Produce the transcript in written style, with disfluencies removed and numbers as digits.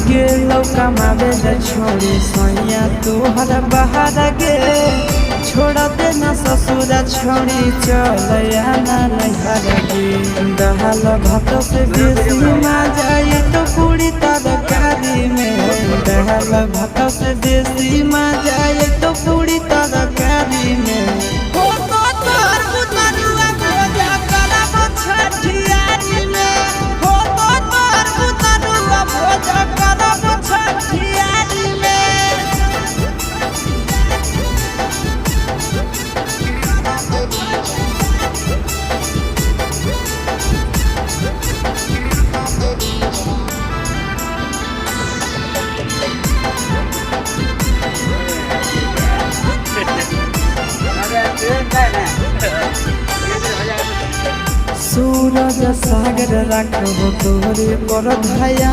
गेलो कमावे न छोड़ी सैया तोहर बाहर गे छोड़ दे न ससुर छोड़ी चलया ना नैहर गे दहल भात से बेसी मजा ये तो पूरी तरकारी में दहल भात से बेसी मजा ये तो पूरी तरकारी में हो तो तोहर बुतरुआ भोजा करब छठियारी में हो तो तोहर बुतरुआ भोजा करब छठियारी में सूरज सागर रखबो तोरे पर धया।